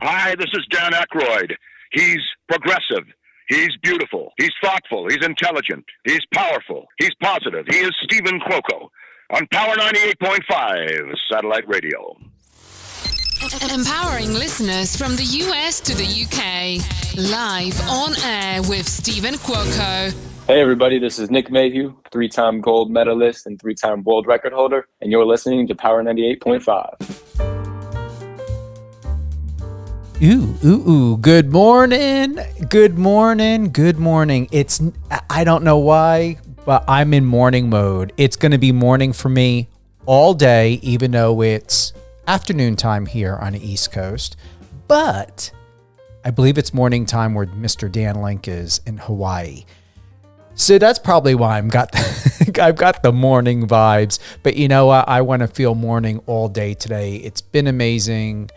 Hi, this is Dan Aykroyd. He's progressive. He's beautiful. He's thoughtful. He's intelligent. He's powerful. He's positive. He is Stephen Cuoco on Power 98.5 Satellite Radio. Empowering listeners from the US to the UK. Live on air with Stephen Cuoco. Hey everybody, this is Nick Mayhew, 3-time gold medalist and 3-time world record holder, and you're listening to Power 98.5. Ooh. Good morning. I don't know why, but I'm in morning mode. It's going to be morning for me all day, even though it's afternoon time here on the East Coast. But I believe it's morning time where Mr. Dan Link is in Hawaii. So that's probably why I've got the morning vibes. But you know what? I want to feel morning all day today. It's been amazing.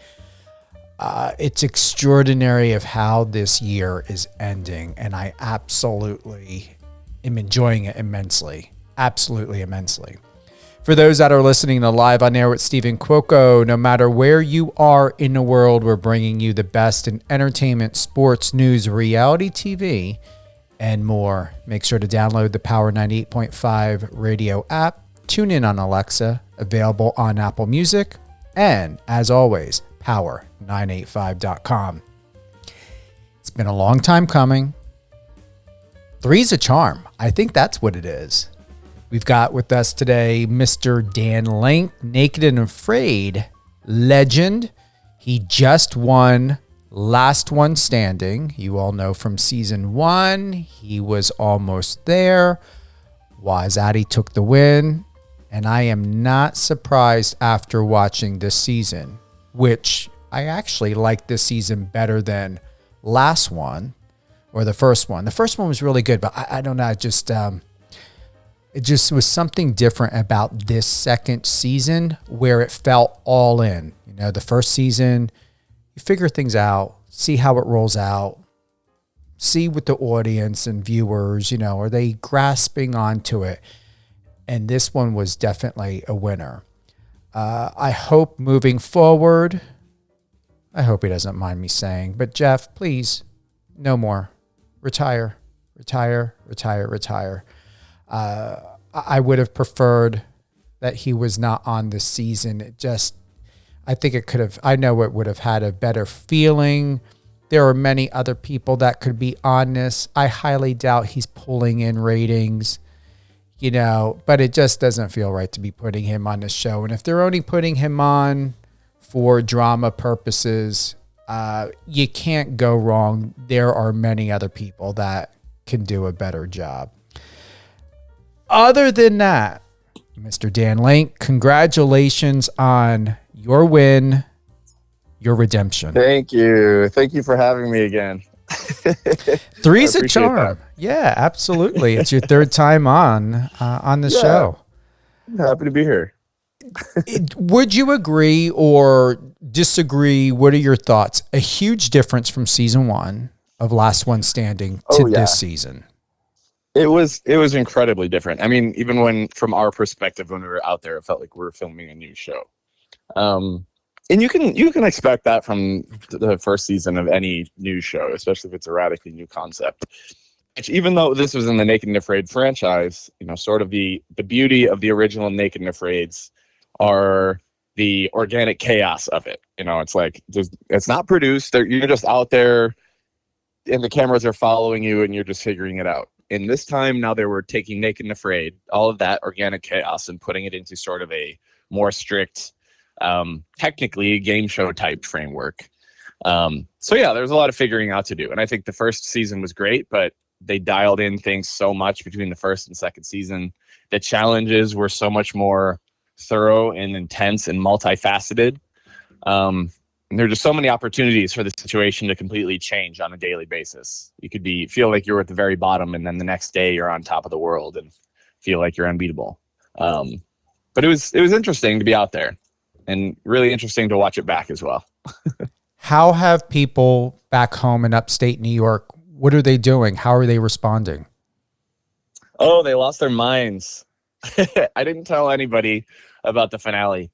It's extraordinary of how this year is ending, and I absolutely am enjoying it immensely. Absolutely immensely. For those that are listening to Live on Air with Stephen Cuoco, no matter where you are in the world, we're bringing you the best in entertainment, sports, news, reality TV, and more. Make sure to download the Power 98.5 radio app. Tune in on Alexa, available on Apple Music, and as always, power985.com. It's been a long time coming. Three's a charm. I think that's what it is. We've got with us today Mr. Dan Link, Naked and Afraid legend. He just won Last One Standing. You all know from season 1, he was almost there. Wazati took the win. And I am not surprised after watching this season, which I actually like this season better than last one or the first one. The first one was really good, but I don't know. It just was something different about this second season where it felt all in. You know, the first season, you figure things out, see how it rolls out, see with the audience and viewers, you know, are they grasping onto it? And this one was definitely a winner. I hope moving forward, I hope he doesn't mind me saying, but Jeff, please, no more. Retire. I would have preferred that he was not on this season. I think it could have, I know it would have had a better feeling. There are many other people that could be on this. I highly doubt he's pulling in ratings. You know, but it just doesn't feel right to be putting him on the show. And if they're only putting him on for drama purposes, you can't go wrong. There are many other people that can do a better job. Other than that, Mr. Dan Link, congratulations on your win, your redemption. Thank you. Thank you for having me again. Three's a charm. That. Yeah, absolutely. It's your third time on the show. I'm happy to be here. Would you agree or disagree? What are your thoughts? A huge difference from season 1 of Last One Standing to this season. It was incredibly different. I mean, even from our perspective, when we were out there, it felt like we were filming a new show. And you can expect that from the first season of any new show, especially if it's a radically new concept. Which, even though this was in the Naked and Afraid franchise, you know, sort of the beauty of the original Naked and Afraids are the organic chaos of it. You know, it's like it's not produced. You're just out there, and the cameras are following you, and you're just figuring it out. And this time, now they were taking Naked and Afraid, all of that organic chaos, and putting it into sort of a more strict, technically game show type framework. So yeah, there's a lot of figuring out to do. And I think the first season was great, but they dialed in things so much between the first and second season. The challenges were so much more thorough and intense and multifaceted. And there are just so many opportunities for the situation to completely change on a daily basis. You could feel like you're at the very bottom, and then the next day you're on top of the world and feel like you're unbeatable. But it was interesting to be out there, and really interesting to watch it back as well. How have people back home in upstate New York, what are they doing? How are they responding? Oh, they lost their minds. I didn't tell anybody about the finale.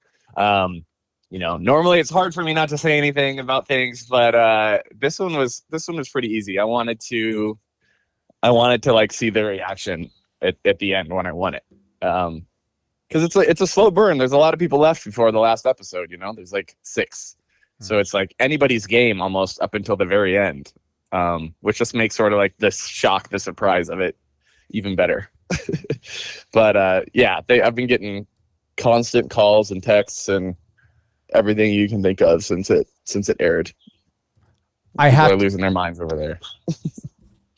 normally it's hard for me not to say anything about things, but this one was pretty easy. I wanted to like see the reaction at the end when I won it. Because it's a slow burn. There's a lot of people left before the last episode. There's like 6, so it's like anybody's game almost up until the very end, which just makes sort of like the surprise of it even better. But I've been getting constant calls and texts and everything you can think of since it aired. People are losing their minds over there.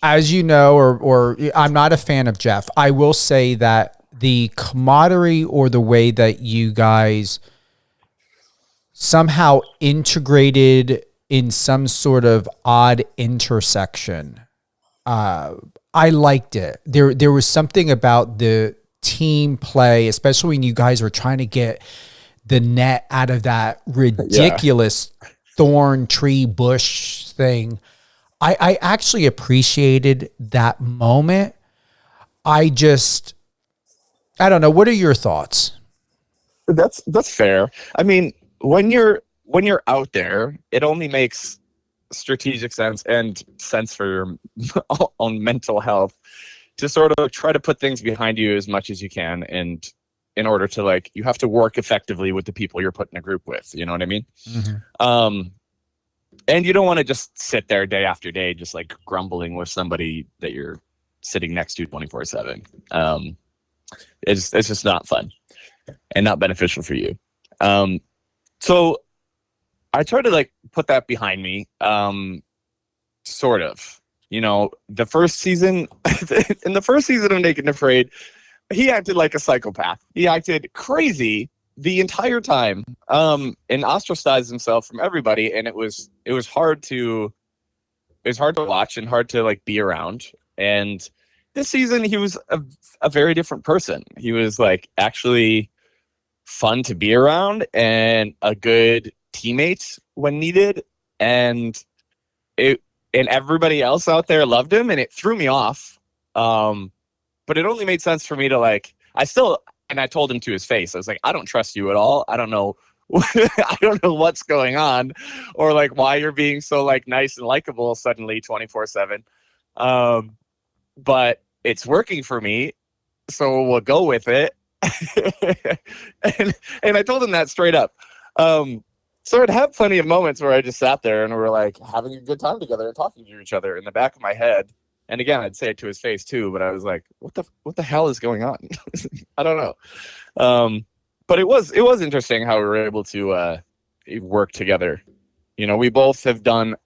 As you know, or I'm not a fan of Jeff. I will say that the camaraderie or the way that you guys somehow integrated in some sort of odd intersection, I liked it. There was something about the team play, especially when you guys were trying to get the net out of that ridiculous thorn tree bush thing. I actually appreciated that moment. I don't know. What are your thoughts? That's fair. I mean, when you're out there, it only makes strategic sense and sense for your own mental health to sort of try to put things behind you as much as you can, and in order to you have to work effectively with the people you're put in a group with. You know what I mean? Mm-hmm. And you don't want to just sit there day after day, just grumbling with somebody that you're sitting next to 24/7. It's just not fun and not beneficial for you. So I tried to put that behind me. Sort of, the first season, in the first season of Naked and Afraid, he acted like a psychopath. He acted crazy the entire time, and ostracized himself from everybody. And it was hard to watch and hard to be around. And this season, he was a very different person. He was actually fun to be around and a good teammate when needed. And everybody else out there loved him, and it threw me off. But it only made sense for me to I told him to his face. I was like, I don't trust you at all. I don't know. I don't know what's going on, or why you're being so nice and likable suddenly 24/7. But it's working for me, so we'll go with it. and I told him that straight up. So I'd have plenty of moments where I just sat there and we were having a good time together and talking to each other in the back of my head. And again, I'd say it to his face too, but I was like, what the hell is going on? I don't know. But it was interesting how we were able to work together. We both have done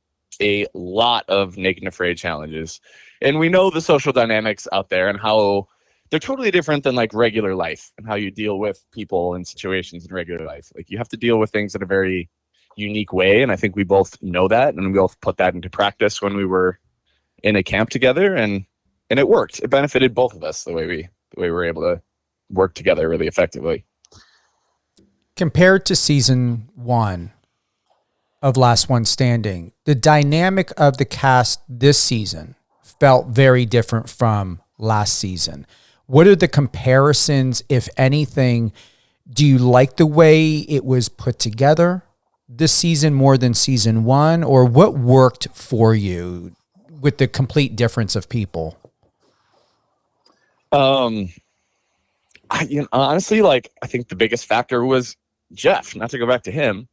a lot of Naked and Afraid challenges, and we know the social dynamics out there and how they're totally different than regular life, and how you deal with people and situations in regular life. You have to deal with things in a very unique way, and I think we both know that, and we both put that into practice when we were in a camp together, and it worked. It benefited both of us the way we were able to work together really effectively. Compared to season 1 of Last One Standing, the dynamic of the cast this season felt very different from last season. What are the comparisons, if anything? Do you like the way it was put together this season more than season 1, or what worked for you with the complete difference of people? Honestly, I think the biggest factor was Jeff, not to go back to him,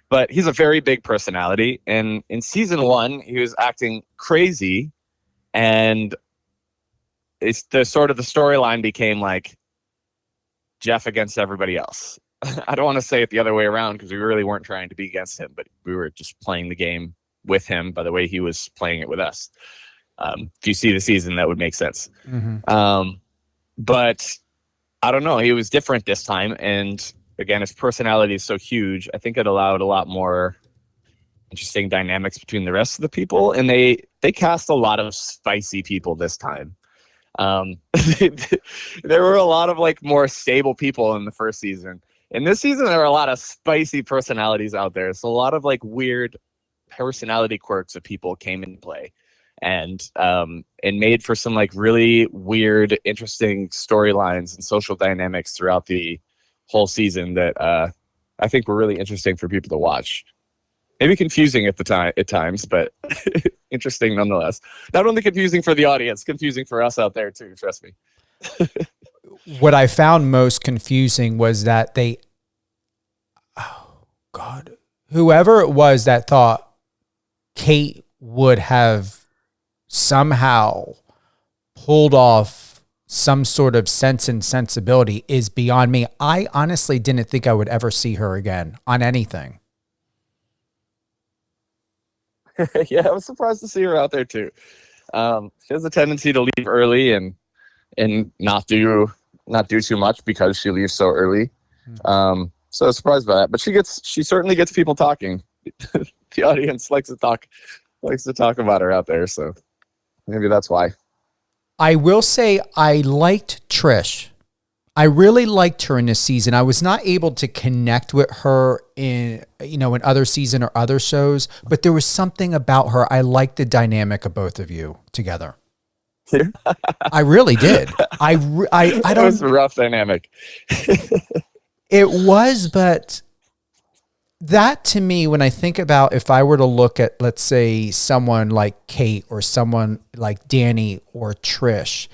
but he's a very big personality. And in season 1, he was acting crazy, and it's the storyline became Jeff against everybody else. I don't want to say it the other way around, because we really weren't trying to be against him, but we were just playing the game with him by the way he was playing it with us. If you see the season, that would make sense. Mm-hmm. But I don't know. He was different this time. And again, his personality is so huge. I think it allowed a lot more interesting dynamics between the rest of the people. And they cast a lot of spicy people this time. There were a lot of more stable people in the first season. In this season, there are a lot of spicy personalities out there. So a lot of weird personality quirks of people came into play, and made for some really weird, interesting storylines and social dynamics throughout the whole season that I think were really interesting for people to watch. Maybe confusing at times, but interesting nonetheless. Not only confusing for the audience, confusing for us out there too. Trust me. What I found most confusing was that whoever it was that thought Kate would have somehow pulled off some sort of Sense and Sensibility is beyond me. I honestly didn't think I would ever see her again on anything. Yeah, I was surprised to see her out there too. She has a tendency to leave early and not do too much because she leaves so early. So I was surprised by that. But she certainly gets people talking. The audience likes to talk about her out there. So maybe that's why. I will say I liked Trish. I really liked her in this season. I was not able to connect with her in other season or other shows, but there was something about her. I liked the dynamic of both of you together. I really did. I don't. It was a rough dynamic. It was, but that to me, when I think about if I were to look at, let's say, someone like Kate or someone like Danny or Trish,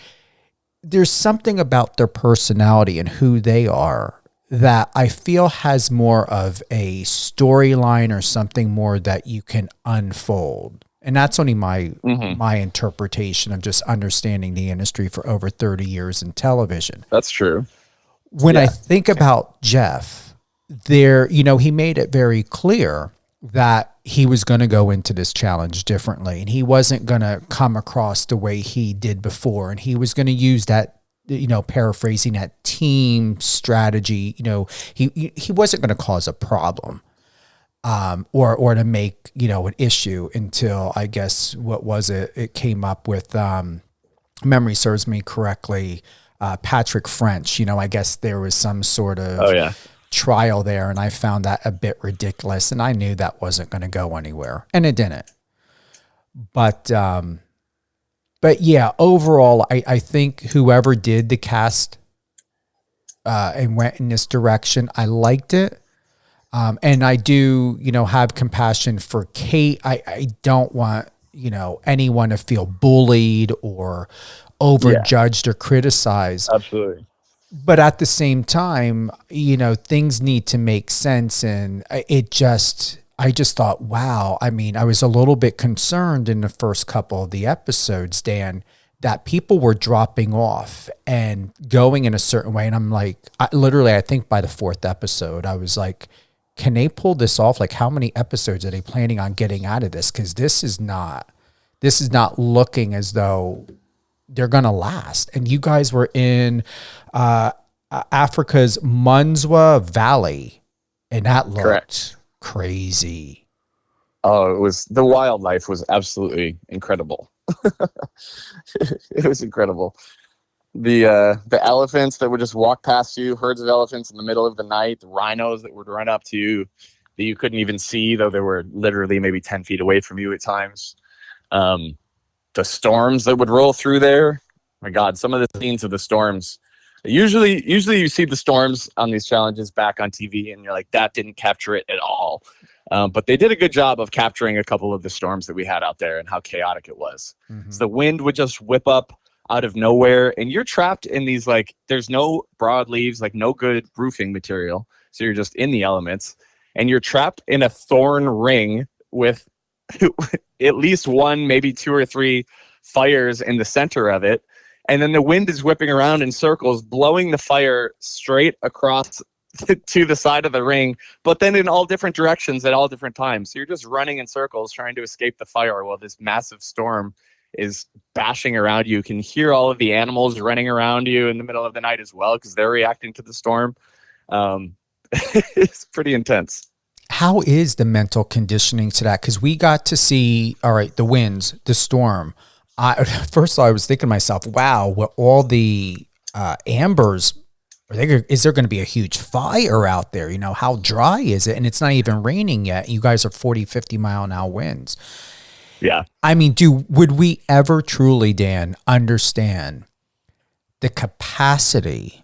there's something about their personality and who they are that I feel has more of a storyline or something more that you can unfold. And that's only my interpretation of just understanding the industry for over 30 years in television. That's true. When I think about Jeff, he made it very clear that he was going to go into this challenge differently, and he wasn't going to come across the way he did before, and he was going to use that, paraphrasing, that team strategy. He wasn't going to cause a problem, or to make, an issue until, I guess, what was it? It came up with, memory serves me correctly, Patrick French. I guess there was some sort of trial there, and I found that a bit ridiculous, and I knew that wasn't going to go anywhere, and it didn't. But yeah, overall, I think whoever did the cast and went in this direction, I liked it. And I do, have compassion for Kate. I don't want, anyone to feel bullied or overjudged or criticized. Absolutely. But at the same time, things need to make sense. And I just thought, wow. I mean, I was a little bit concerned in the first couple of the episodes, Dan, that people were dropping off and going in a certain way. And I'm like, I think by the fourth episode, I was like, can they pull this off? Like, how many episodes are they planning on getting out of this? Because this is not looking as though they're going to last. And you guys were in Africa's Munswa Valley, and that looked crazy. Oh, the wildlife was absolutely incredible. It was incredible. The elephants that would just walk past you, herds of elephants in the middle of the night, the rhinos that would run up to you that you couldn't even see, though they were literally maybe 10 feet away from you at times. The storms that would roll through there. My God, some of the scenes of the storms. Usually you see the storms on these challenges back on TV, and you're like, that didn't capture it at all. But they did a good job of capturing a couple of the storms that we had out there and how chaotic it was. Mm-hmm. So the wind would just whip up out of nowhere, and you're trapped in these, like, there's no broad leaves, like no good roofing material. So you're just in the elements, and you're trapped in a thorn ring with at least one, maybe two or three fires in the center of it. And then the wind is whipping around in circles, blowing the fire straight across to the side of the ring, but then in all different directions at all different times. So you're just running in circles trying to escape the fire while this massive storm is bashing around you. You can hear all of the animals running around you in the middle of the night as well, because they're reacting to the storm. It's pretty intense. How is the mental conditioning to that? Because we got to see, all right, the winds, the storm. First of all, I was thinking to myself, wow, with all the ambers, is there going to be a huge fire out there? How dry is it? And it's not even raining yet. You guys are 40, 50 mile an hour winds. Yeah. I mean, would we ever truly, Dan, understand the capacity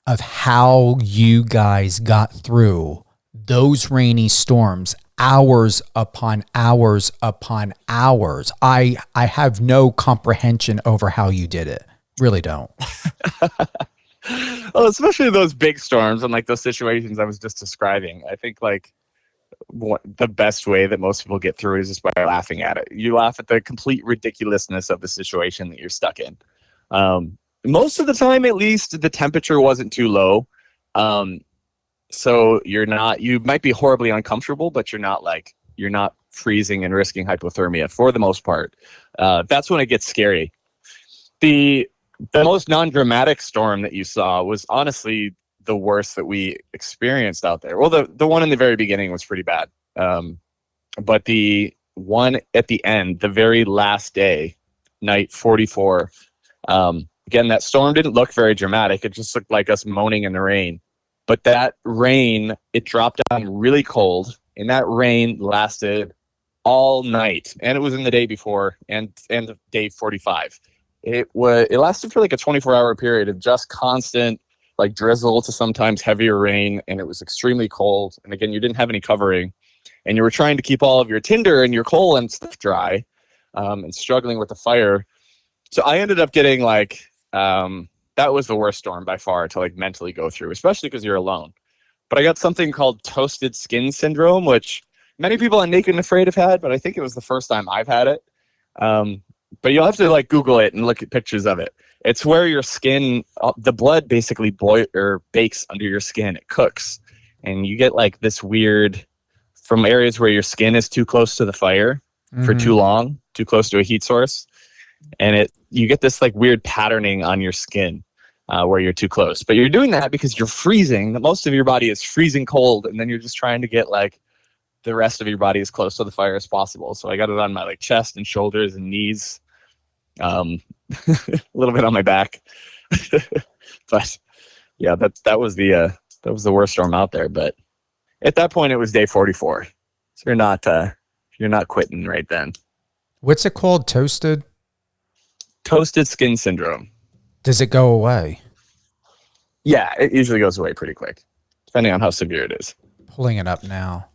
of how you guys got through those rainy storms, hours upon hours upon hours. I have no comprehension over how you did it. Really don't. Well, especially those big storms and like those situations I was just describing. I think like the best way that most people get through is just by laughing at it. You laugh at the complete ridiculousness of the situation that you're stuck in. Most of the time, at least, the temperature wasn't too low. So you might be horribly uncomfortable, but you're not freezing and risking hypothermia for the most part. That's when it gets scary. The most non-dramatic storm that you saw was honestly the worst that we experienced out there. Well, the one in the very beginning was pretty bad. But the one at the end, the very last day, night 44, again, that storm didn't look very dramatic. It just looked like us moaning in the rain. But that rain, it dropped down really cold, and that rain lasted all night. And it was in the day before and day 45. It lasted for like a 24-hour period of just constant like drizzle to sometimes heavier rain, and it was extremely cold. And again, you didn't have any covering, and you were trying to keep all of your tinder and your coal and stuff dry, and struggling with the fire. So I ended up getting like that was the worst storm by far to like mentally go through, especially because you're alone. But I got something called toasted skin syndrome, which many people on Naked and Afraid have had, but I think it was the first time I've had it. But you'll have to like Google it and look at pictures of it. It's where your skin, the blood basically bakes under your skin. It cooks, and you get like this weird from areas where your skin is too close to the fire for too long, too close to a heat source, and you get this like weird patterning on your skin where you're too close. But you're doing that because you're freezing. Most of your body is freezing cold, and then you're just trying to get like the rest of your body as close to the fire as possible. So I got it on my like chest and shoulders and knees, a little bit on my back. But yeah, that was the worst storm out there. But at that point, it was day 44. So you're not quitting right then. What's it called? Toasted skin syndrome. Does it go away? Yeah, it usually goes away pretty quick, depending on how severe it is. Pulling it up now.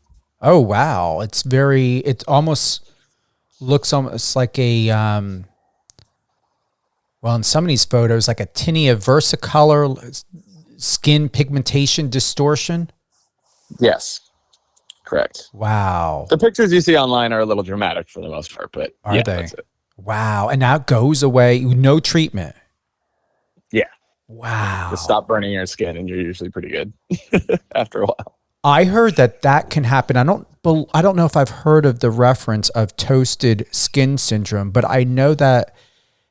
Oh, wow. It almost looks almost like a, well, in some of these photos, like a tinea versicolor skin pigmentation distortion. Yes, correct. Wow. The pictures you see online are a little dramatic for the most part, but Are they? That's it. Wow. And now it goes away. No treatment. Yeah. Wow. Just stop burning your skin and you're usually pretty good after a while. I heard that can happen. I don't know if I've heard of the reference of toasted skin syndrome, but I know that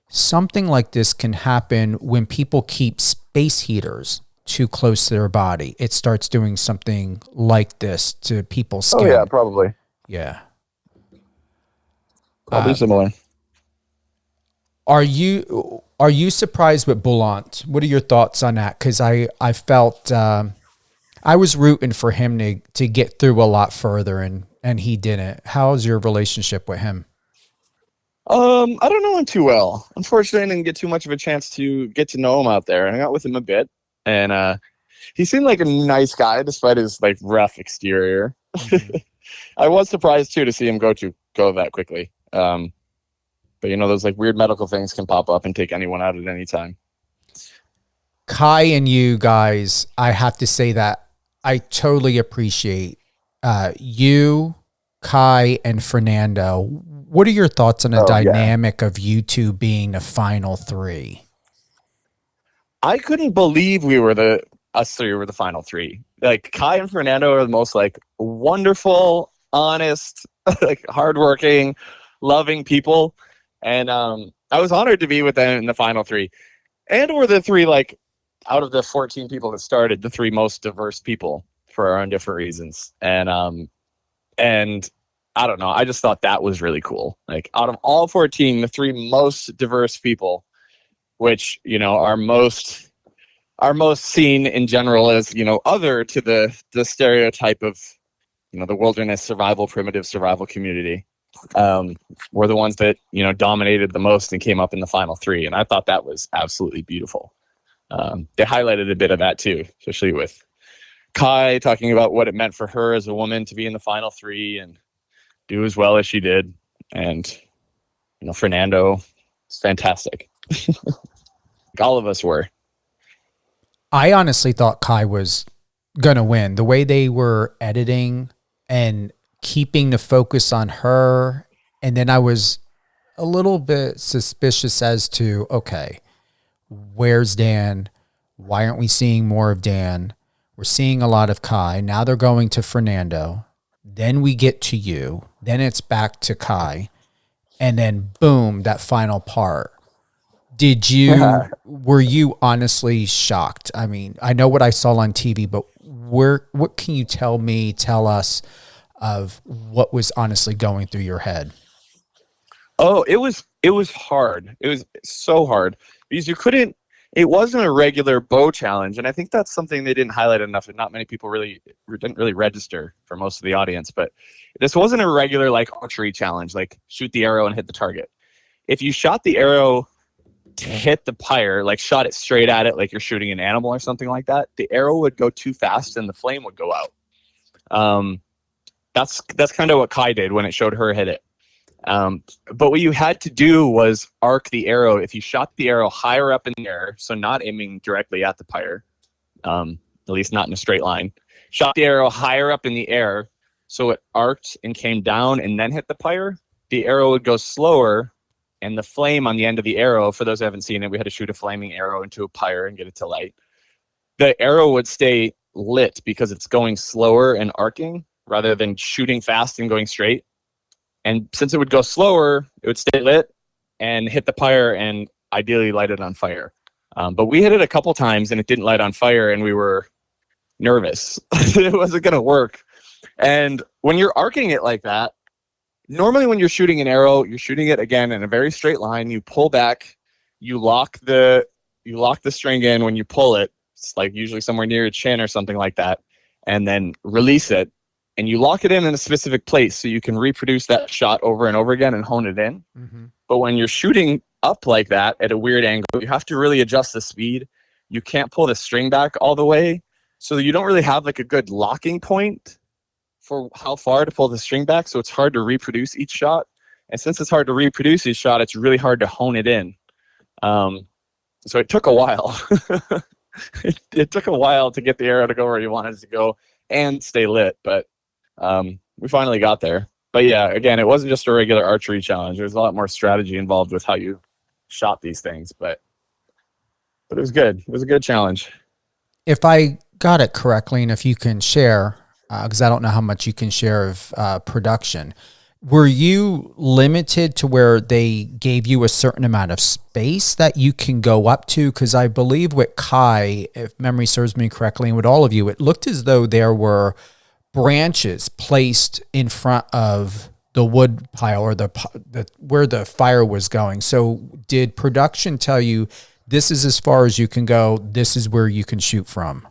something like this can happen when people keep space heaters too close to their body. It starts doing something like this to people's skin. Oh yeah, probably. Yeah. Probably similar. Are you surprised with Boulant? What are your thoughts on that? Because I felt I was rooting for him to get through a lot further, and he didn't. How's your relationship with him? I don't know him too well. Unfortunately, I didn't get too much of a chance to get to know him out there. I hung out with him a bit, and he seemed like a nice guy despite his like rough exterior. Mm-hmm. I was surprised too to see him go that quickly. But those like weird medical things can pop up and take anyone out at any time. Kai and you guys, I have to say that I totally appreciate you, Kai, and Fernando. What are your thoughts on the dynamic of you two being the final three? I couldn't believe us three were the final three. Like Kai and Fernando are the most like wonderful, honest, like hardworking, loving people. And I was honored to be with them in the final three. And we're the three, like, out of the 14 people that started, the three most diverse people for our own different reasons. And I don't know, I just thought that was really cool. Like, out of all 14, the three most diverse people, which, are most seen in general as, other to the stereotype of, the wilderness primitive survival community. Were the ones that dominated the most and came up in the final three, and I thought that was absolutely beautiful. They highlighted a bit of that too, especially with Kai talking about what it meant for her as a woman to be in the final three and do as well as she did. And, Fernando, it's fantastic. All of us were. I honestly thought Kai was going to win. The way they were editing and keeping the focus on her. And then I was a little bit suspicious as to, okay, where's Dan? Why aren't we seeing more of Dan? We're seeing a lot of Kai. Now they're going to Fernando. Then we get to you. Then it's back to Kai. And then boom, that final part. Were you honestly shocked? I mean, I know what I saw on TV, but what can you tell us of what was honestly going through your head? Oh, it was hard. It was so hard because it wasn't a regular bow challenge. And I think that's something they didn't highlight enough, and not many people didn't really register for most of the audience. But this wasn't a regular archery challenge, like shoot the arrow and hit the target. If you shot the arrow to hit the pyre, shot it straight at it like you're shooting an animal or something like that, the arrow would go too fast and the flame would go out. That's kind of what Kai did when it showed her hit it. But what you had to do was arc the arrow. If you shot the arrow higher up in the air, so not aiming directly at the pyre, at least not in a straight line, shot the arrow higher up in the air so it arced and came down and then hit the pyre, the arrow would go slower, and the flame on the end of the arrow, for those who haven't seen it, we had to shoot a flaming arrow into a pyre and get it to light. The arrow would stay lit because it's going slower and arcing rather than shooting fast and going straight. And since it would go slower, it would stay lit and hit the pyre and ideally light it on fire. But we hit it a couple times and it didn't light on fire, and we were nervous. It wasn't going to work. And when you're arcing it like that, normally when you're shooting an arrow, you're shooting it again in a very straight line. You pull back, you lock the string in when you pull it. It's usually somewhere near your chin or something like that, and then release it. And you lock it in a specific place so you can reproduce that shot over and over again and hone it in. Mm-hmm. But when you're shooting up like that at a weird angle, you have to really adjust the speed. You can't pull the string back all the way. So you don't really have a good locking point for how far to pull the string back. So it's hard to reproduce each shot. And since it's hard to reproduce each shot, it's really hard to hone it in. So it took a while. It took a while to get the arrow to go where you wanted it to go and stay lit. But we finally got there. But yeah, again, it wasn't just a regular archery challenge. There's a lot more strategy involved with how you shot these things, but it was good. It was a good challenge. If I got it correctly, and if you can share, because I don't know how much you can share of production, were you limited to where they gave you a certain amount of space that you can go up to? Because I believe with Kai, if memory serves me correctly, and with all of you, it looked as though there were branches placed in front of the wood pile or the where the fire was going. So did production tell you this is as far as you can go, this is where you can shoot from?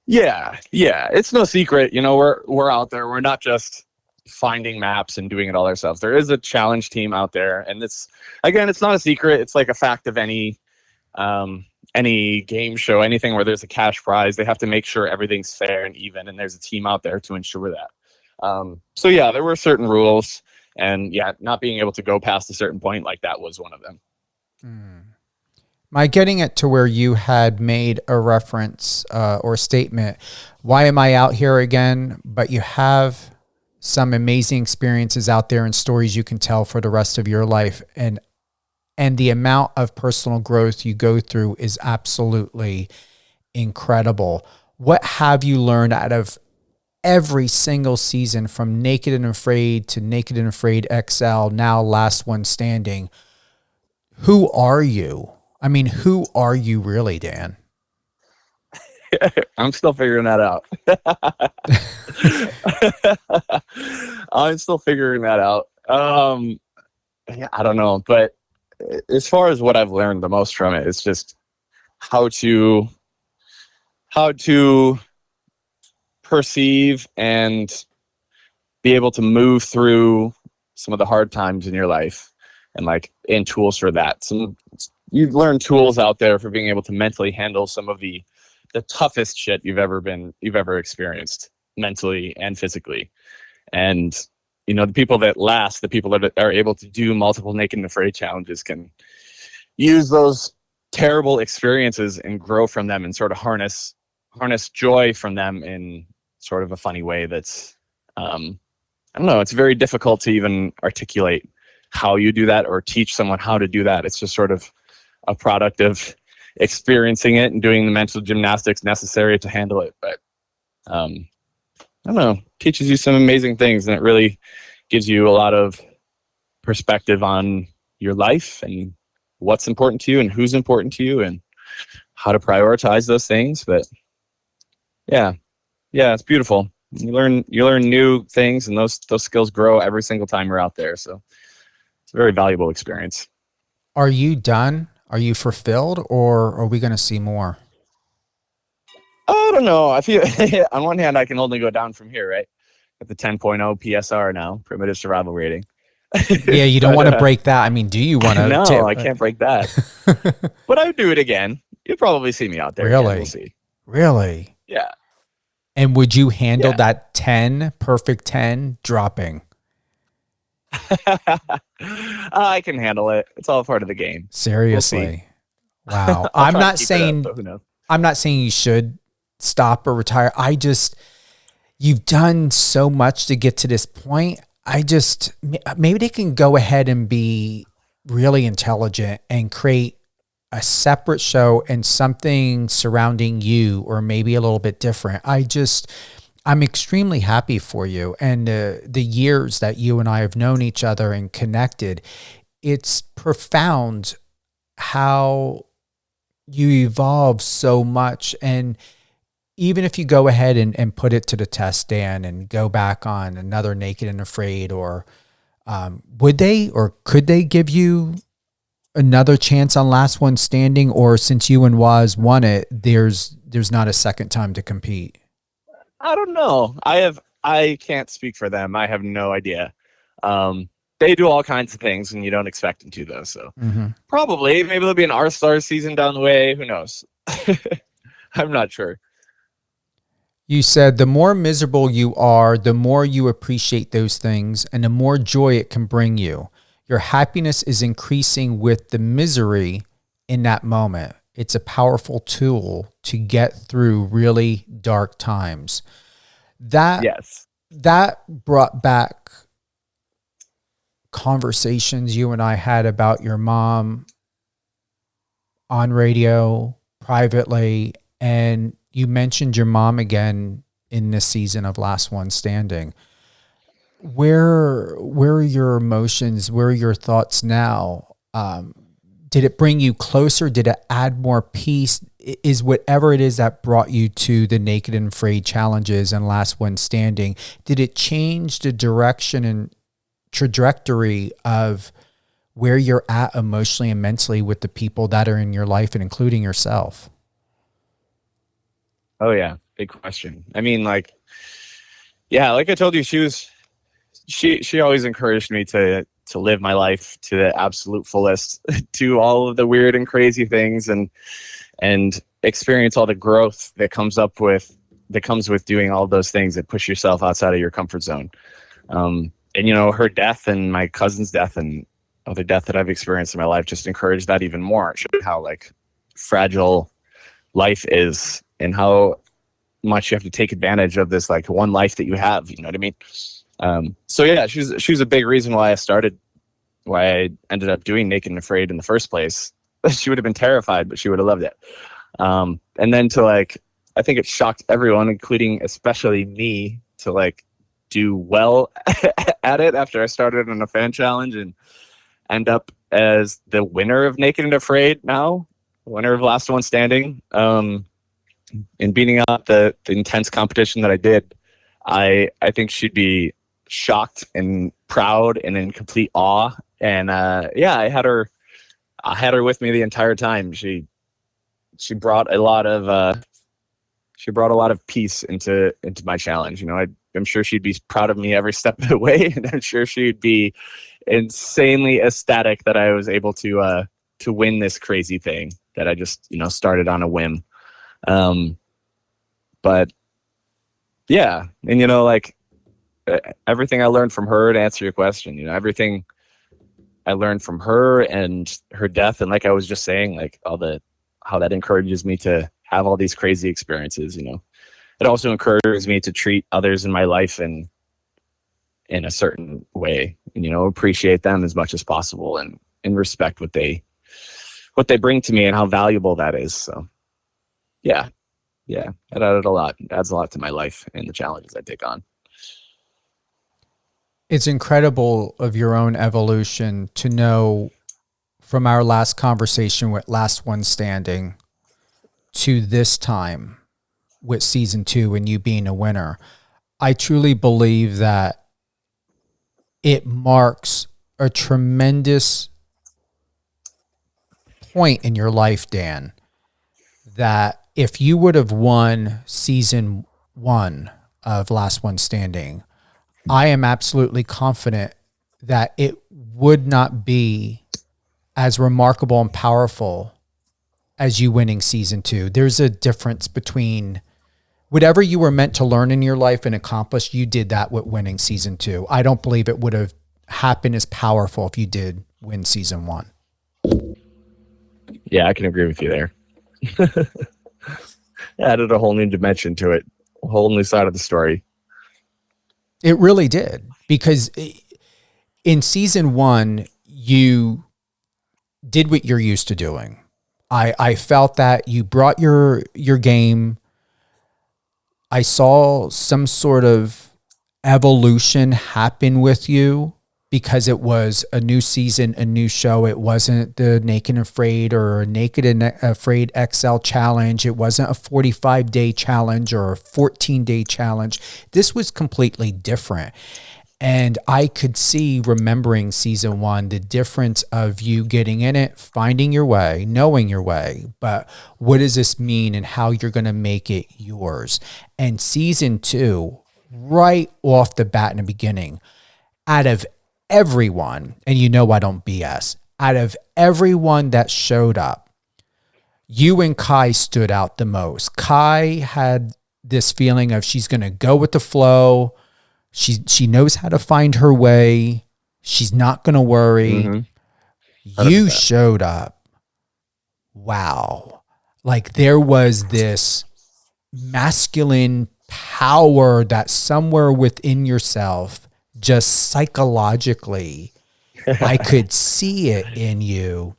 Yeah. It's no secret. We're out there. We're not just finding maps and doing it all ourselves. There is a challenge team out there, and it's not a secret. It's like a fact of any game show, anything where there's a cash prize. They have to make sure everything's fair and even, and there's a team out there to ensure that. So yeah, there were certain rules, and yeah, not being able to go past a certain point like that was one of them. Am I getting it to where you had made a reference or statement, why am I out here again? But you have some amazing experiences out there and stories you can tell for the rest of your life. And the amount of personal growth you go through is absolutely incredible. What have you learned out of every single season, from Naked and Afraid to Naked and Afraid XL, now Last One Standing? Who are you? I mean, who are you really, Dan? I'm still figuring that out. I'm still figuring that out. Yeah, I don't know, but as far as what I've learned the most from it, it's just how to perceive and be able to move through some of the hard times in your life, and tools for that. You learn tools out there for being able to mentally handle some of the the toughest shit you've ever experienced mentally and physically. And, the people that last, the people that are able to do multiple naked and afraid challenges can use those terrible experiences and grow from them and sort of harness joy from them in sort of a funny way that's, I don't know, it's very difficult to even articulate how you do that or teach someone how to do that. It's just sort of a product of experiencing it and doing the mental gymnastics necessary to handle it. But I don't know, teaches you some amazing things, and it really gives you a lot of perspective on your life and what's important to you and who's important to you and how to prioritize those things. But yeah, it's beautiful. You learn new things, and those skills grow every single time you're out there. So it's a very valuable experience. Are you done? Are you fulfilled, or are we going to see more? I don't know. I feel on one hand, I can only go down from here, right? At the 10.0 PSR now, primitive survival rating. Yeah, you don't want to break that. I mean, do you want to? No, I can't break that. But I would do it again. You'll probably see me out there. Really? Again. We'll see. Really? Yeah. And would you handle that 10, perfect 10 dropping? I can handle it. It's all part of the game. Seriously. We'll Wow. I'm not saying you should stop or retire. You've done so much to get to this point. Maybe they can go ahead and be really intelligent and create a separate show and something surrounding you, or maybe a little bit different. I'm extremely happy for you. And the years that you and I have known each other and connected, it's profound how you evolve so much. And even if you go ahead and put it to the test, Dan, and go back on another Naked and Afraid, or would they or could they give you another chance on Last One Standing? Or since you and Waz won it, there's not a second time to compete? I don't know. I can't speak for them. I have no idea. They do all kinds of things, and you don't expect them to, though. So probably, maybe there'll be an R-Star season down the way. Who knows? I'm not sure. You said the more miserable you are, the more you appreciate those things, and the more joy it can bring you. Your happiness is increasing with the misery in that moment. It's a powerful tool to get through really dark times. That brought back conversations you and I had about your mom on radio, privately, and you mentioned your mom again in this season of Last One Standing. Where are your emotions? Where are your thoughts now? Did it bring you closer? Did it add more peace? Is whatever it is that brought you to the Naked and Afraid challenges and Last One Standing, did it change the direction and trajectory of where you're at emotionally and mentally with the people that are in your life, and including yourself? Oh yeah, big question. I mean, like I told you, she always encouraged me to live my life to the absolute fullest, do all of the weird and crazy things, and experience all the growth that comes with doing all those things that push yourself outside of your comfort zone. And her death and my cousin's death and other death that I've experienced in my life just encouraged that even more. It showed how fragile life is and how much you have to take advantage of this one life that you have. You know what I mean? So yeah, she was a big reason why I ended up doing Naked and Afraid in the first place. She would have been terrified, but she would have loved it. And then I think it shocked everyone, including especially me, to do well at it after I started on a fan challenge and end up as the winner of Naked and Afraid now, winner of Last One Standing. In beating out the intense competition that I did, I think she'd be shocked and proud and in complete awe. And I had her with me the entire time. She brought a lot of peace into my challenge. I'm sure she'd be proud of me every step of the way, and I'm sure she'd be insanely ecstatic that I was able to win this crazy thing that I just started on a whim. But yeah, and like everything I learned from her, to answer your question, everything I learned from her and her death, and like I was just saying, like how that encourages me to have all these crazy experiences. It also encourages me to treat others in my life in a certain way, and appreciate them as much as possible, and respect what they bring to me and how valuable that is. So yeah, it adds a lot to my life and the challenges I take on. It's incredible of your own evolution to know from our last conversation with Last One Standing to this time with season 2 and you being a winner. I truly believe that it marks a tremendous point in your life, Dan, that if you would have won season 1 of Last One Standing, I am absolutely confident that it would not be as remarkable and powerful as you winning season 2. There's a difference between whatever you were meant to learn in your life and accomplish, you did that with winning season 2. I don't believe it would have happened as powerful if you did win season 1. Yeah, I can agree with you there. Added a whole new dimension to it, a whole new side of the story. It really did, because in season 1, you did what you're used to doing. I felt that you brought your game. I saw some sort of evolution happen with you because it was a new season, a new show. It wasn't the Naked and Afraid or Naked and Afraid XL challenge. It wasn't a 45-day challenge or a 14-day challenge. This was completely different. And I could see, remembering season 1, the difference of you getting in it, finding your way, knowing your way, but what does this mean and how you're going to make it yours? And season 2, right off the bat in the beginning, out of everyone, and I don't BS, out of everyone that showed up, you and Kai stood out the most. Kai had this feeling of she's going to go with the flow. She knows how to find her way. She's not going to worry. Mm-hmm. You showed up. Wow. Like there was this masculine power that somewhere within yourself, just psychologically, I could see it in you,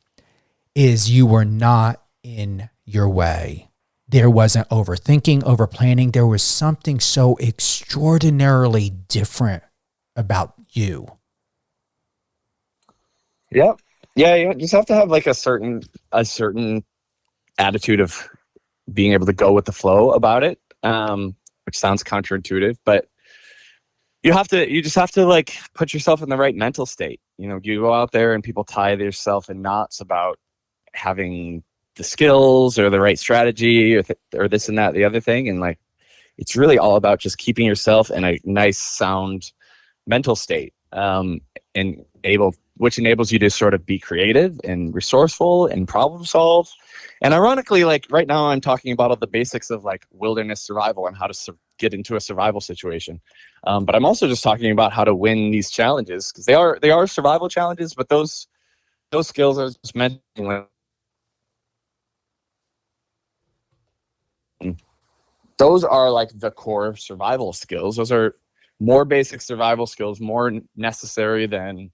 is you were not in your way. There wasn't overthinking, overplanning. There was something so extraordinarily different about you. Yep. Yeah, you just have to have like a certain attitude of being able to go with the flow about it, which sounds counterintuitive, but you just have to like put yourself in the right mental state. You go out there and people tie yourself in knots about having the skills or the right strategy or this and that, the other thing. And like, it's really all about just keeping yourself in a nice, sound mental state, which enables you to sort of be creative and resourceful and problem solve. And ironically, like right now I'm talking about all the basics of like wilderness survival and how to get into a survival situation. But I'm also just talking about how to win these challenges, because they are survival challenges, but those skills are just meant to. Those are like the core survival skills. Those are more basic survival skills, more necessary than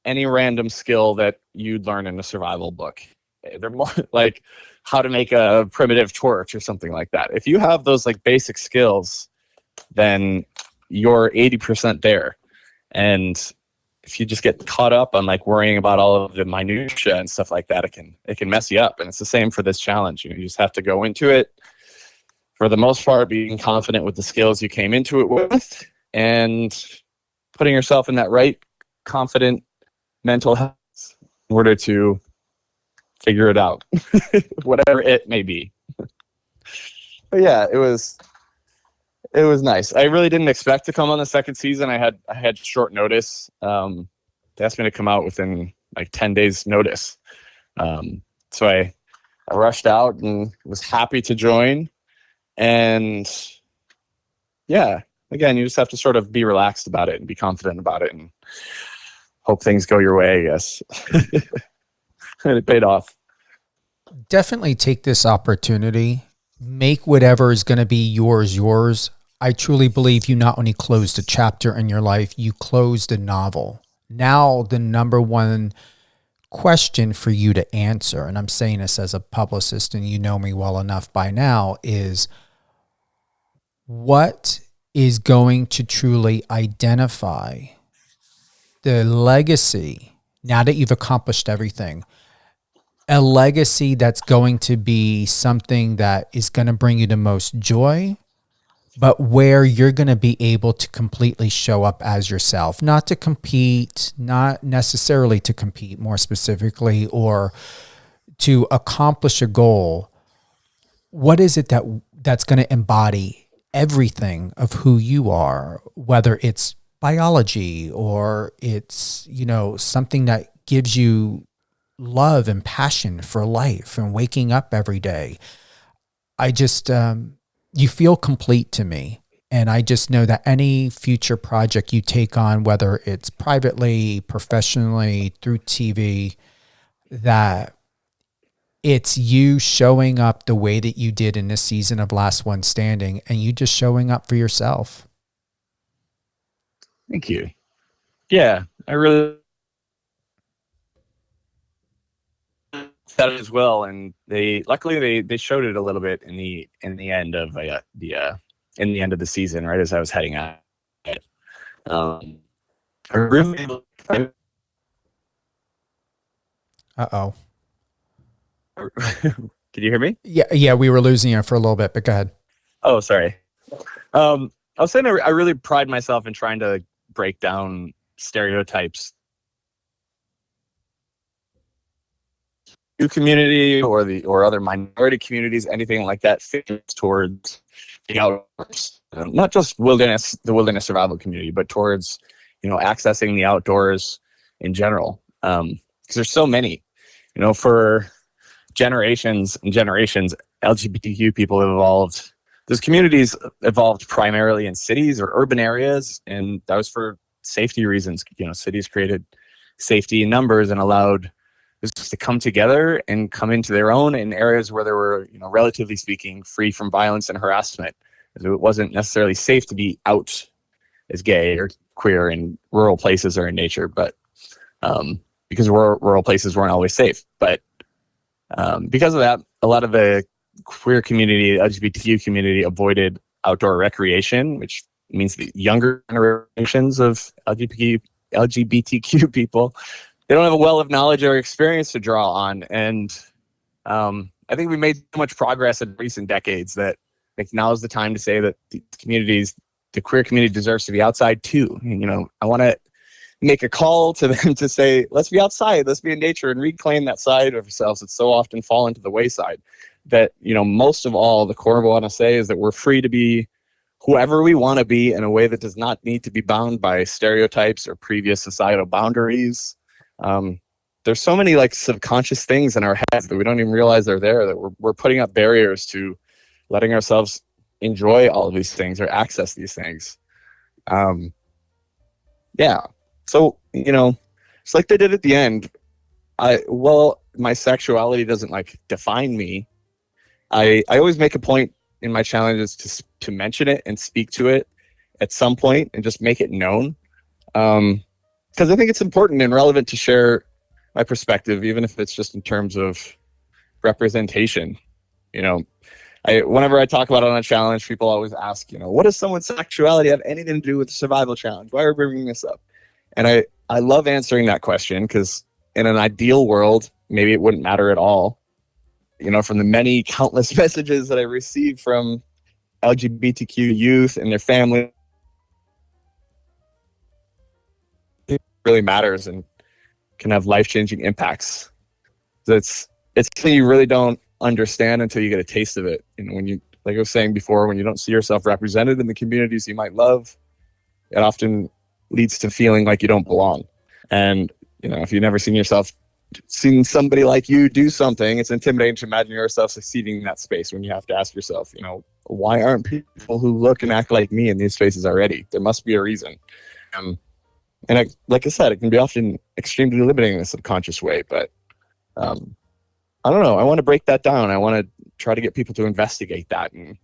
any random skill that you'd learn in a survival book. They're more like how to make a primitive torch or something like that. If you have those like basic skills, then you're 80% there. And if you just get caught up on like worrying about all of the minutia and stuff like that, it can mess you up. And it's the same for this challenge. You just have to go into it, for the most part, being confident with the skills you came into it with, and putting yourself in that right, confident mental health in order to figure it out, whatever it may be. But yeah, it was nice. I really didn't expect to come on the second season. I had short notice. They asked me to come out within like 10 days notice. So I rushed out and was happy to join. And yeah, again, you just have to sort of be relaxed about it and be confident about it and hope things go your way, I guess. And it paid off. Definitely take this opportunity. Make whatever is going to be yours. I truly believe you not only closed a chapter in your life, you closed a novel. Now the number one question for you to answer, and I'm saying this as a publicist and you know me well enough by now, is what is going to truly identify the legacy now that you've accomplished everything? A legacy that's going to be something that is going to bring you the most joy, but where you're going to be able to completely show up as yourself, not to compete, not necessarily to compete more specifically, or to accomplish a goal. What is it that's going to embody everything of who you are, whether it's biology or it's, something that gives you love and passion for life and waking up every day. I just, you feel complete to me. And I just know that any future project you take on, whether it's privately, professionally, through TV, that it's you showing up the way that you did in this season of Last One Standing, and you just showing up for yourself. Thank you. Yeah, I really that as well, and luckily they showed it a little bit in the end of the season, right as I was heading out. I really. Uh-oh. Can you hear me? Yeah, we were losing you for a little bit, but go ahead. Oh, sorry. I was saying I really pride myself in trying to break down stereotypes. Community or other minority communities, anything like that, fits towards the outdoors, not just the wilderness survival community, but towards accessing the outdoors in general. Because there's so many, for generations and generations, LGBTQ people have evolved. Those communities evolved primarily in cities or urban areas, and that was for safety reasons. Cities created safety in numbers and allowed to come together and come into their own in areas where they were, relatively speaking, free from violence and harassment. It wasn't necessarily safe to be out as gay or queer in rural places or in nature, but because rural places weren't always safe. But because of that, a lot of the queer community, LGBTQ community, avoided outdoor recreation, which means the younger generations of LGBTQ people, they don't have a well of knowledge or experience to draw on. And I think we made so much progress in recent decades that now is the time to say that the queer community deserves to be outside too. I want to make a call to them to say, let's be outside, let's be in nature and reclaim that side of ourselves that's so often fallen to the wayside. That, most of all, the core of what I want to say is that we're free to be whoever we want to be in a way that does not need to be bound by stereotypes or previous societal boundaries. There's so many subconscious things in our heads that we don't even realize they're there, that we're putting up barriers to letting ourselves enjoy all of these things or access these things. Yeah. So, it's like they did at the end. My sexuality doesn't define me. I always make a point in my challenges to mention it and speak to it at some point and just make it known. Because I think it's important and relevant to share my perspective, even if it's just in terms of representation. Whenever I talk about it on a challenge, people always ask, what does someone's sexuality have anything to do with the survival challenge? Why are we bringing this up? And I love answering that question because in an ideal world, maybe it wouldn't matter at all. From the many countless messages that I receive from LGBTQ youth and their family, it really matters and can have life-changing impacts. So it's something you really don't understand until you get a taste of it. And when you, like I was saying before, when you don't see yourself represented in the communities you might love, it often leads to feeling like you don't belong. And if you've never seen somebody like you do something, it's intimidating to imagine yourself succeeding in that space when you have to ask yourself, why aren't people who look and act like me in these spaces already? There must be a reason. Like I said, it can be often extremely limiting in a subconscious way, but I don't know. I want to break that down. I want to try to get people to investigate that and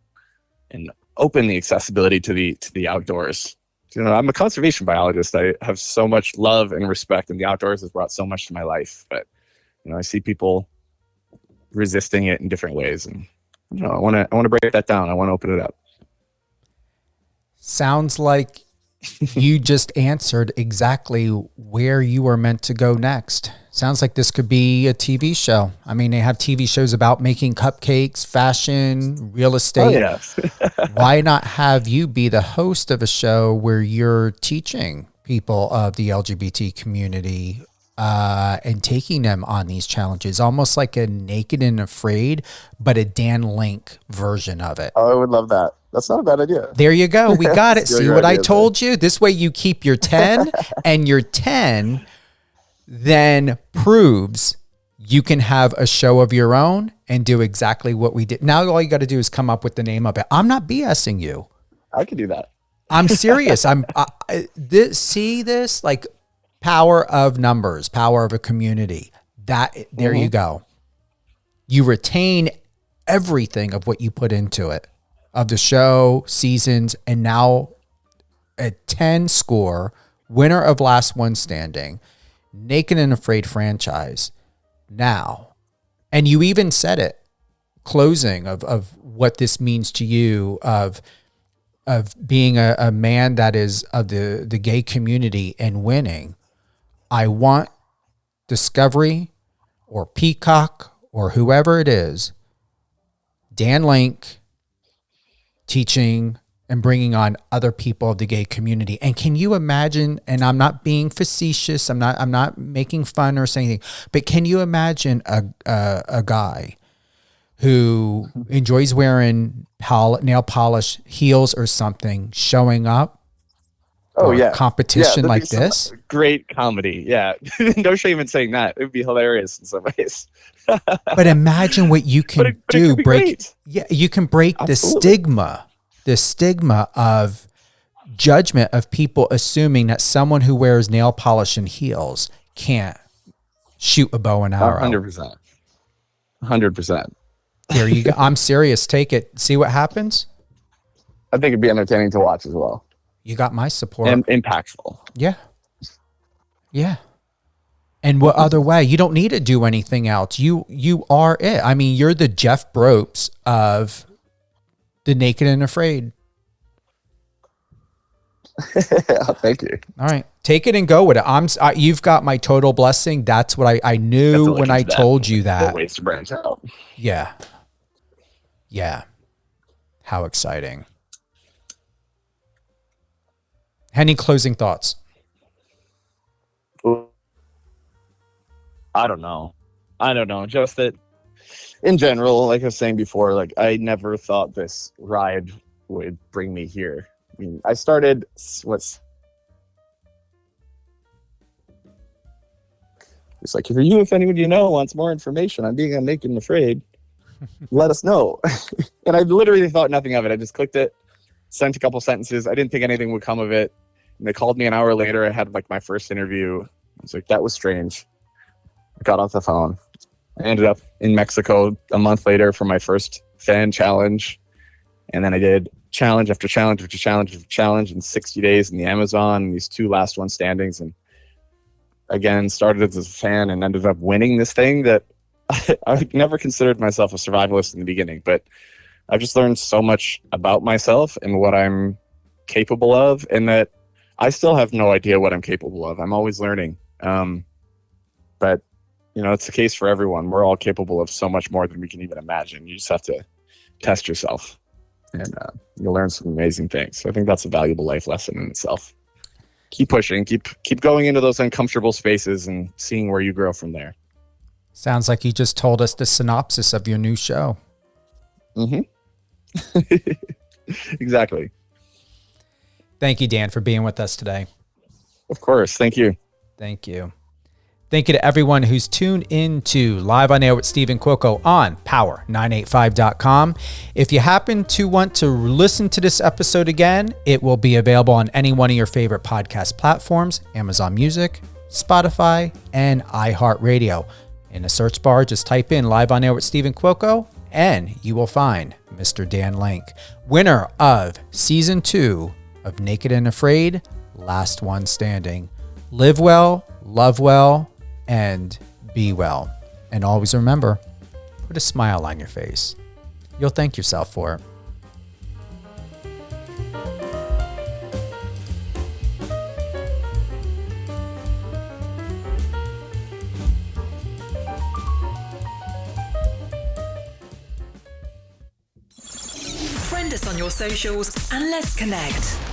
open the accessibility to the outdoors. I'm a conservation biologist. I have so much love and respect, and the outdoors has brought so much to my life. But I see people resisting it in different ways, and I want to break that down. I want to open it up. Sounds like you just answered exactly where you were meant to go next. Sounds like this could be a TV show. I mean, they have TV shows about making cupcakes, fashion, real estate. Oh, yes. Why not have you be the host of a show where you're teaching people of the LGBT community and taking them on these challenges, almost like a Naked and Afraid, but a Dan Link version of it? Oh, I would love that. That's not a bad idea. There you go. We got it. See what I told you? This way you keep your 10 and your 10 then proves you can have a show of your own and do exactly what we did. Now all you got to do is come up with the name of it. I'm not BSing you. I can do that. I'm serious. See this like power of numbers, power of a community. There you go. You retain everything of what you put into it, of the show, seasons, and now a 10 score, winner of Last One Standing, Naked and Afraid franchise now. And you even said it, closing of what this means to you, of being a man that is of the gay community and winning. I want Discovery or Peacock or whoever it is, Dan Link teaching and bringing on other people of the gay community. And can you imagine, and I'm not being facetious, I'm not making fun or saying anything, but can you imagine a guy who enjoys wearing nail polish, heels or something, showing up for a competition like this? Great comedy. Yeah. No shame in saying that. It would be hilarious in some ways. But imagine what you can do. You can break Absolutely. the stigma of judgment of people assuming that someone who wears nail polish and heels can't shoot a bow and arrow. 100%. 100%. There you go. I'm serious. Take it. See what happens. I think it'd be entertaining to watch as well. You got my support. And impactful. Yeah. Yeah. And what other way? You don't need to do anything else. You are it. I mean, you're the Jeff Bropes of the Naked and Afraid. Thank you. All right. Take it and go with it. You've got my total blessing. That's what I knew when I told you that. Ways to branch out. Yeah. Yeah. How exciting. Any closing thoughts? I don't know. Just that in general, like I was saying before, like I never thought this ride would bring me here. I mean, I started it's like, if anyone you know wants more information on being on Naked and Afraid, let us know. And I literally thought nothing of it. I just clicked it, sent a couple sentences. I didn't think anything would come of it. And they called me an hour later. I had like my first interview. I was like, that was strange. I got off the phone. I ended up in Mexico a month later for my first fan challenge. And then I did challenge after challenge after challenge after challenge in 60 days in the Amazon, and these 2 last one standings. And again, started as a fan and ended up winning this thing that I never considered myself a survivalist in the beginning, but I've just learned so much about myself and what I'm capable of, and that I still have no idea what I'm capable of. I'm always learning. But it's the case for everyone. We're all capable of so much more than we can even imagine. You just have to test yourself, and you'll learn some amazing things. So I think that's a valuable life lesson in itself. Keep pushing, keep going into those uncomfortable spaces and seeing where you grow from there. Sounds like you just told us the synopsis of your new show. Mm-hmm. Exactly. Thank you, Dan, for being with us today. Of course. Thank you. Thank you. Thank you to everyone who's tuned in to Live on Air with Stephen Cuoco on power985.com. If you happen to want to listen to this episode again, it will be available on any one of your favorite podcast platforms, Amazon Music, Spotify, and iHeartRadio. In the search bar, just type in Live on Air with Stephen Cuoco, and you will find Mr. Dan Link, winner of Season 2 of Naked and Afraid, Last One Standing. Live well, love well, and be well. And always remember, put a smile on your face. You'll thank yourself for it. Friend us on your socials and let's connect.